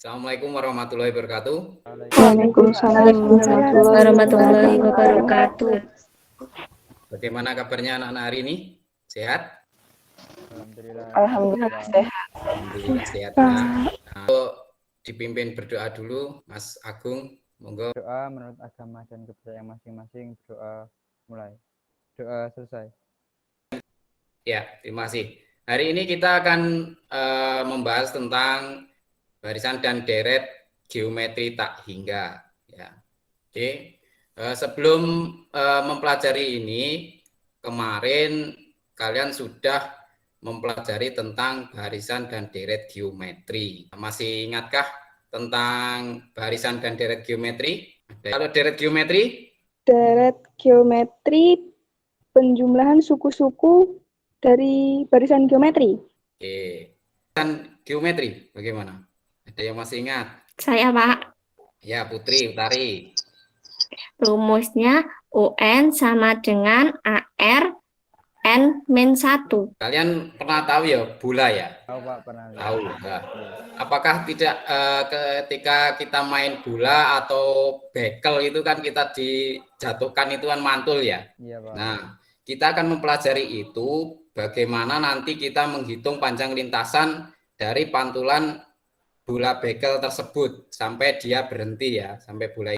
Assalamualaikum warahmatullahi wabarakatuh. Waalaikumsalam warahmatullahi wabarakatuh. Bagaimana kabarnya anak-anak hari ini? Sehat? Alhamdulillah sehat. Alhamdulillah sehat ya. Nah, dipimpin berdoa dulu, Mas Agung. Monggo. Doa menurut agama dan kepercayaan masing-masing. Doa mulai. Doa selesai. Ya, terima kasih. Hari ini kita akan membahas tentang barisan dan deret geometri tak hingga. Ya. Oke. Sebelum mempelajari ini, kemarin kalian sudah mempelajari tentang barisan dan deret geometri. Masih ingatkah tentang barisan dan deret geometri? Kalau deret geometri? Deret geometri penjumlahan suku-suku dari barisan geometri. Oke. Barisan geometri bagaimana? Ada yang masih ingat? Saya Pak, Ya, Putri, Utari. rumusnya UN sama dengan AR N-1. Kalian pernah tahu ya bola ya? Tahu Pak, pernah. Tahu. Nah, apakah tidak ketika kita main bola atau bekel itu kan kita dijatuhkan itu kan mantul ya? Iya Pak. Nah, kita akan mempelajari itu bagaimana nanti kita menghitung panjang lintasan dari pantulan bola bekel tersebut sampai dia berhenti ya, sampai bola.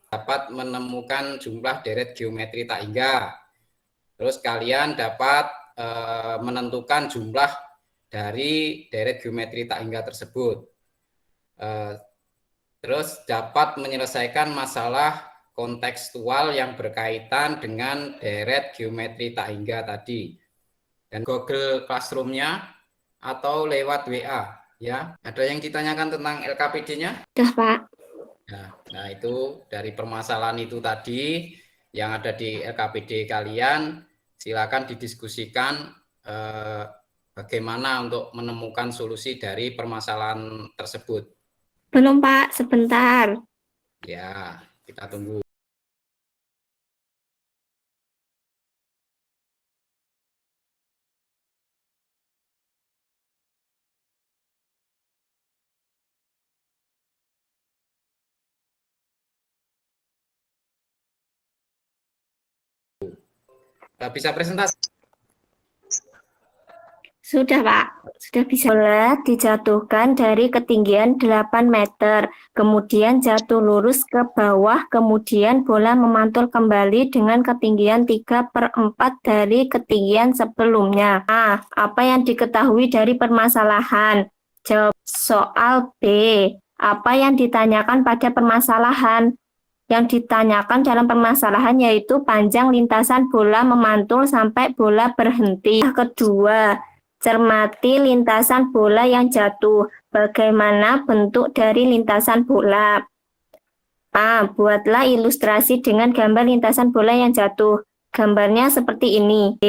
Dapat menemukan jumlah deret geometri tak hingga. Terus kalian dapat menentukan jumlah dari deret geometri tak hingga tersebut. Terus dapat menyelesaikan masalah kontekstual yang berkaitan dengan deret geometri tak hingga tadi. Dan Google Classroom-nya atau lewat WA ya. Ada yang ditanyakan tentang LKPD-nya? Sudah Pak. Nah, itu dari permasalahan itu tadi yang ada di LKPD kalian, silakan didiskusikan bagaimana untuk menemukan solusi dari permasalahan tersebut. Belum Pak, sebentar. Ya, kita tunggu. Bisa presentasi? Sudah Pak, sudah bisa. Bola dijatuhkan dari ketinggian 8 meter, kemudian jatuh lurus ke bawah, kemudian bola memantul kembali dengan ketinggian 3/4 dari ketinggian sebelumnya. Nah, apa yang diketahui dari permasalahan? Jawab soal B. Apa yang ditanyakan pada permasalahan? Yang ditanyakan dalam permasalahan yaitu panjang lintasan bola memantul sampai bola berhenti. Kedua, cermati lintasan bola yang jatuh. Bagaimana bentuk dari lintasan bola? A. Buatlah ilustrasi dengan gambar lintasan bola yang jatuh. Gambarnya seperti ini. B.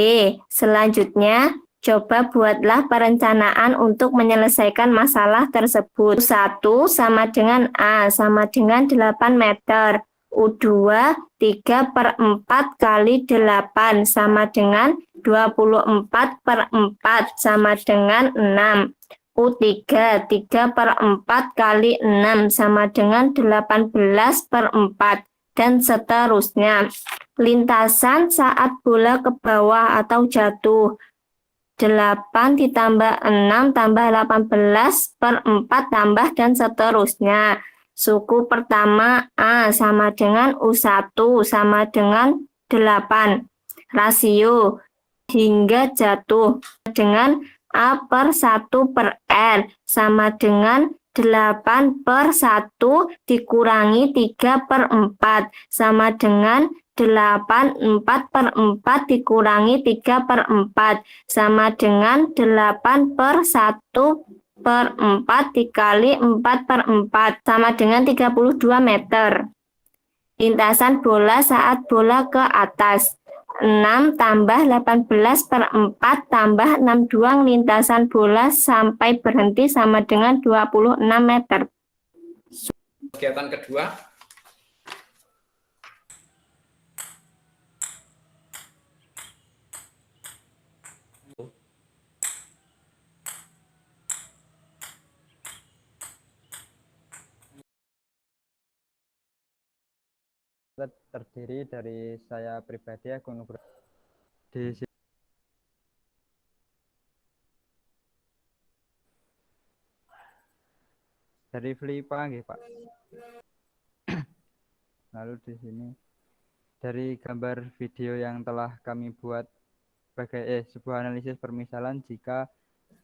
Selanjutnya, coba buatlah perencanaan untuk menyelesaikan masalah tersebut. U1 sama dengan A sama dengan 8 meter. U2 3/4 kali 8 sama dengan 24/4 sama dengan 6. U3 3/4 kali 6 sama dengan 18/4 dan seterusnya. Lintasan saat bola ke bawah atau jatuh. 8 ditambah 6 tambah 18/4 tambah dan seterusnya. Suku pertama A sama dengan U1 sama dengan 8. Rasio hingga jatuh dengan A/1/R sama dengan 8/1 dikurangi 3/4 sama dengan 8. 4/4 dikurangi 3/4 sama dengan 8/1/4 dikali 4/4 sama dengan 32 meter. Lintasan bola saat bola ke atas. 6 tambah 18 per 4 tambah 62 lintasan bola sampai berhenti sama dengan 26 meter. Kegiatan kedua. Terdiri dari saya pribadi, Agung Nugroho. Di sini dari Flipa, nggih, Pak. Lalu di sini dari gambar video yang telah kami buat sebagai sebuah analisis permisalan jika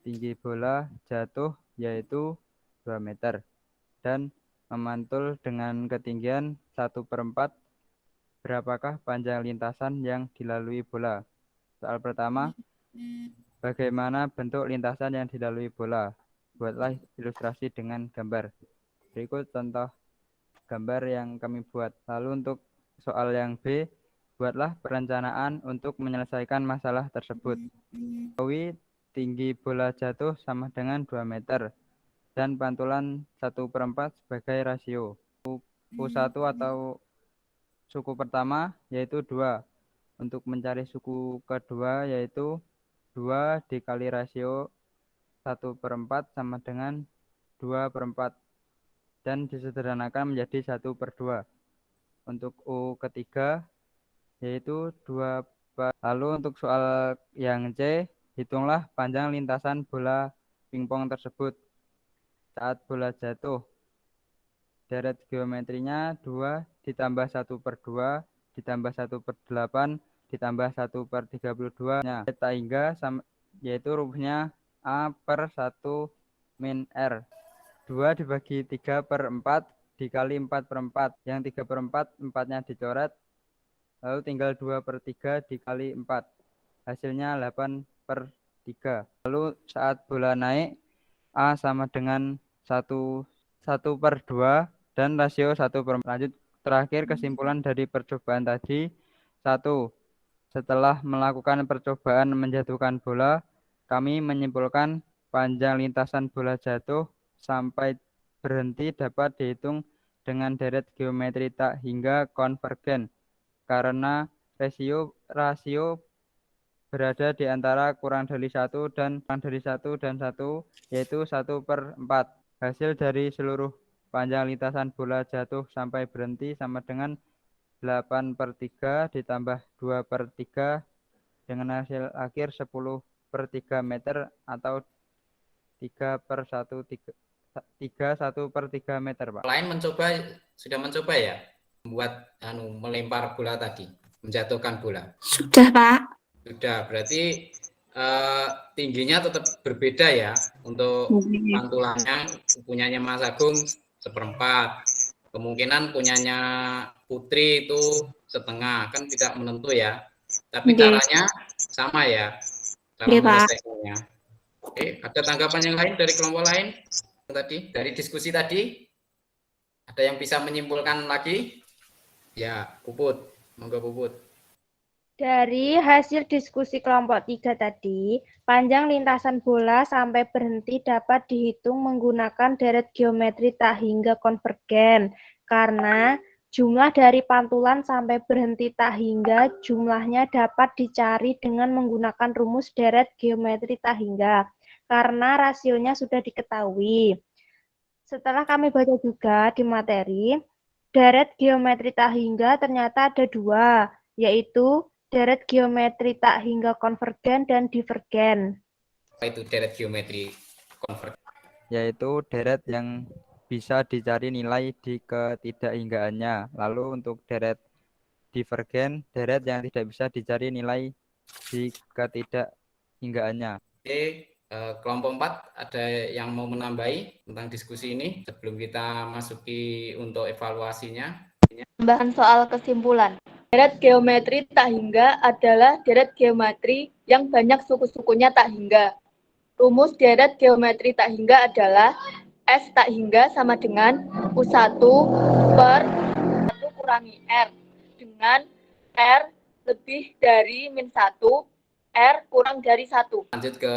tinggi bola jatuh yaitu 2 meter dan memantul dengan ketinggian 1/4, berapakah panjang lintasan yang dilalui bola? Soal pertama, bagaimana bentuk lintasan yang dilalui bola? Buatlah ilustrasi dengan gambar. Berikut contoh gambar yang kami buat. Lalu untuk soal yang B, buatlah perencanaan untuk menyelesaikan masalah tersebut. Ketahui tinggi bola jatuh sama dengan 2 meter dan pantulan 1/4 sebagai rasio. U1 atau suku pertama yaitu 2. Untuk mencari suku kedua yaitu 2 dikali rasio 1/4 sama dengan 2/4 dan disederhanakan menjadi 1/2. Untuk U ketiga yaitu 2. Lalu untuk soal yang C, hitunglah panjang lintasan bola pingpong tersebut saat bola jatuh. Deret geometrinya 2 ditambah 1/2 ditambah 1/8 ditambah 1/32-nya. Tak hingga yaitu rumusnya A per 1 min R. 2 dibagi 3/4 dikali 4/4. Yang 3/4, 4-nya dicoret. Lalu tinggal 2/3 dikali 4. Hasilnya 8/3. Lalu saat bola naik, A sama dengan 1/2 dan rasio 1/4. Lanjut terakhir kesimpulan dari percobaan tadi. 1. Setelah melakukan percobaan menjatuhkan bola, kami menyimpulkan panjang lintasan bola jatuh sampai berhenti dapat dihitung dengan deret geometri tak hingga konvergen karena rasio berada di antara kurang dari 1 dan 1 yaitu 1/4. Hasil dari seluruh panjang lintasan bola jatuh sampai berhenti sama dengan 8/3 ditambah 2/3 dengan hasil akhir 10/3 meter atau 1/3 meter, Pak. Lain sudah mencoba ya membuat melempar bola tadi, menjatuhkan bola. Sudah, Pak. Sudah, berarti tingginya tetap berbeda ya. Untuk pantulannya punyanya Mas Agung 1/4. Kemungkinan punyanya Putri itu 1/2, kan tidak menentu ya. Tapi caranya sama ya, cara menyelesaikannya. Oke, ada tanggapan yang lain dari kelompok lain tadi, dari diskusi tadi? Ada yang bisa menyimpulkan lagi? Ya, Puput, monggo Puput. Dari hasil diskusi kelompok 3 tadi, panjang lintasan bola sampai berhenti dapat dihitung menggunakan deret geometri tak hingga konvergen, karena jumlah dari pantulan sampai berhenti tak hingga jumlahnya dapat dicari dengan menggunakan rumus deret geometri tak hingga, karena rasionya sudah diketahui. Setelah kami baca juga di materi, deret geometri tak hingga ternyata ada 2, yaitu deret geometri tak hingga konvergen dan divergen. Apa itu deret geometri konvergen? Yaitu deret yang bisa dicari nilai di ketidakhinggaannya. Lalu untuk deret divergen, deret yang tidak bisa dicari nilai di ketidakhinggaannya. Oke, kelompok 4 ada yang mau menambahi tentang diskusi ini sebelum kita masuki untuk evaluasinya? Tambahan soal kesimpulan. Deret geometri tak hingga adalah deret geometri yang banyak suku-sukunya tak hingga. Rumus deret geometri tak hingga adalah S tak hingga sama dengan U1 per 1 kurangi R, dengan R lebih dari min 1, R kurang dari 1. Lanjut ke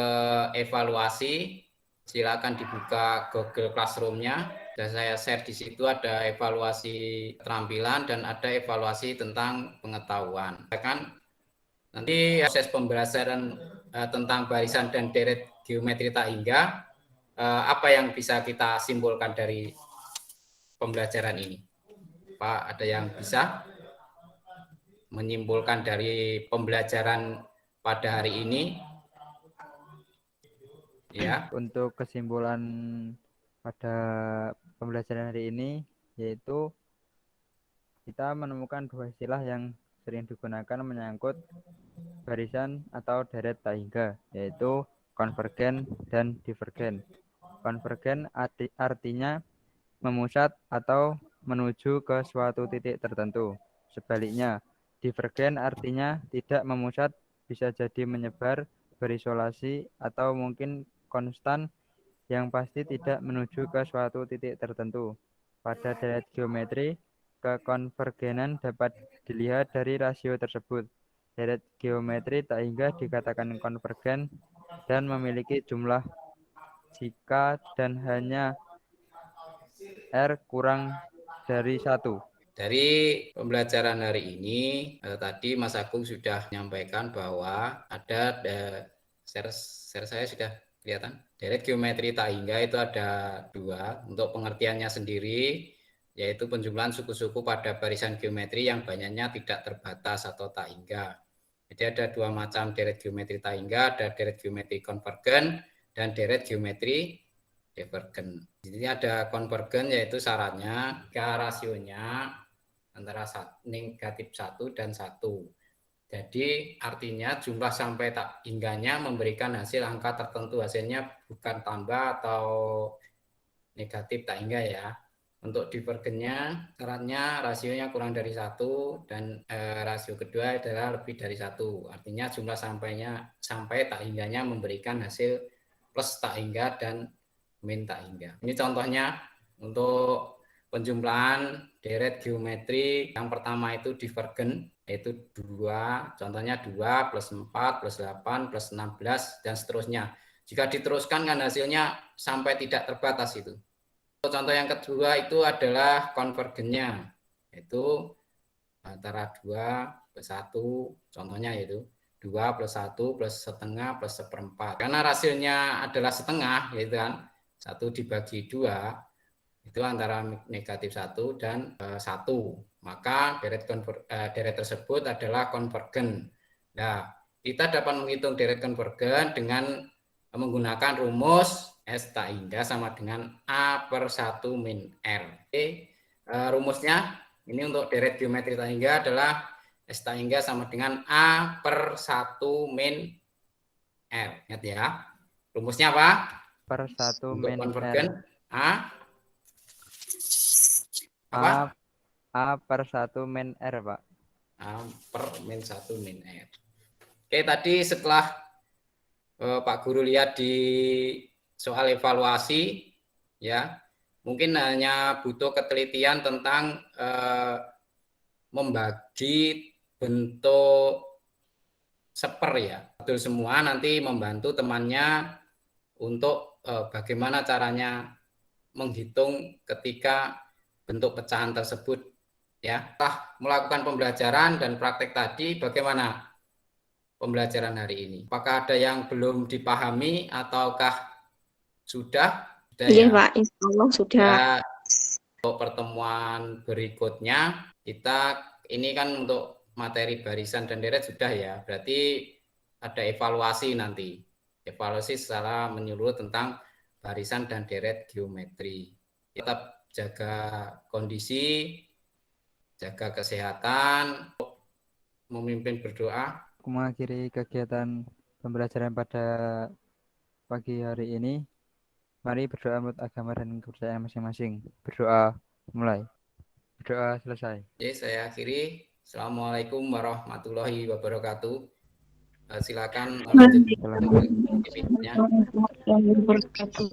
evaluasi. Silakan dibuka Google Classroom-nya. Dan saya share di situ ada evaluasi keterampilan dan ada evaluasi tentang pengetahuan. Kan nanti proses pembelajaran tentang barisan dan deret geometri tak hingga, apa yang bisa kita simpulkan dari pembelajaran ini? Pak, ada yang bisa menyimpulkan dari pembelajaran pada hari ini? Ya. Untuk kesimpulan pada pembelajaran hari ini, yaitu kita menemukan dua istilah yang sering digunakan menyangkut barisan atau deret tak hingga, yaitu konvergen dan divergen. Konvergen artinya memusat atau menuju ke suatu titik tertentu. Sebaliknya, divergen artinya tidak memusat, bisa jadi menyebar, berisolasi, atau mungkin konstan yang pasti tidak menuju ke suatu titik tertentu. Pada deret geometri, kekonvergenan dapat dilihat dari rasio tersebut. Deret geometri tak hingga dikatakan konvergen dan memiliki jumlah jika dan hanya R kurang dari 1. Dari pembelajaran hari ini, tadi Mas Agung sudah menyampaikan bahwa ada share saya sudah kelihatan. Deret geometri tak hingga itu ada dua. Untuk pengertiannya sendiri, yaitu penjumlahan suku-suku pada barisan geometri yang banyaknya tidak terbatas atau tak hingga. Jadi ada dua macam deret geometri tak hingga, ada deret geometri konvergen dan deret geometri divergen. Jadi ada konvergen yaitu syaratnya jika rasionya antara negatif 1 dan 1. Jadi artinya jumlah sampai tak hingganya memberikan hasil angka tertentu, hasilnya bukan tambah atau negatif tak hingga ya. Untuk divergennya syaratnya rasionya kurang dari 1 dan rasio kedua adalah lebih dari 1. Artinya jumlah sampai tak hingganya memberikan hasil plus tak hingga dan min tak hingga. Ini contohnya untuk penjumlahan deret geometri. Yang pertama itu divergen, yaitu 2, contohnya 2 plus 4 plus 8 plus 16 dan seterusnya. Jika diteruskan kan hasilnya sampai tidak terbatas itu. Contoh yang kedua itu adalah konvergennya, yaitu antara 2 plus 1, contohnya yaitu 2 plus 1 plus setengah plus seperempat. Karena rasionya adalah setengah, yaitu kan 1 dibagi 2, itu antara negatif 1 dan 1. Maka deret tersebut adalah konvergen. Nah, kita dapat menghitung deret konvergen dengan menggunakan rumus S tak hingga sama dengan A per 1 min R. Oke, rumusnya ini untuk deret geometri tak hingga adalah S tak hingga sama dengan A per 1 min R. Ingat ya, rumusnya apa? Per 1 untuk min konvergen R. Apa? A per 1 min R, Pak. A per min 1 min R. Oke, tadi setelah Pak Guru lihat di soal evaluasi, ya, mungkin hanya butuh ketelitian tentang membagi bentuk seper ya. Betul semua, nanti membantu temannya untuk bagaimana caranya menghitung ketika bentuk pecahan tersebut ya. Setelah melakukan pembelajaran dan praktek tadi, bagaimana pembelajaran hari ini? Apakah ada yang belum dipahami ataukah sudah? Iya, ya? Pak, insya Allah sudah. Ya, untuk pertemuan berikutnya kita ini kan untuk materi barisan dan deret sudah ya. Berarti ada evaluasi nanti. Evaluasi secara menyeluruh tentang barisan dan deret geometri. Tetap jaga kondisi, jaga kesehatan, memimpin berdoa. Aku mengakhiri kegiatan pembelajaran pada pagi hari ini. Mari berdoa menurut agama dan kepercayaan masing-masing. Berdoa mulai. Berdoa selesai. Oke, saya akhiri. Assalamualaikum warahmatullahi wabarakatuh. Silakan lanjut. Waalaikumsalam warahmatullahi wabarakatuh.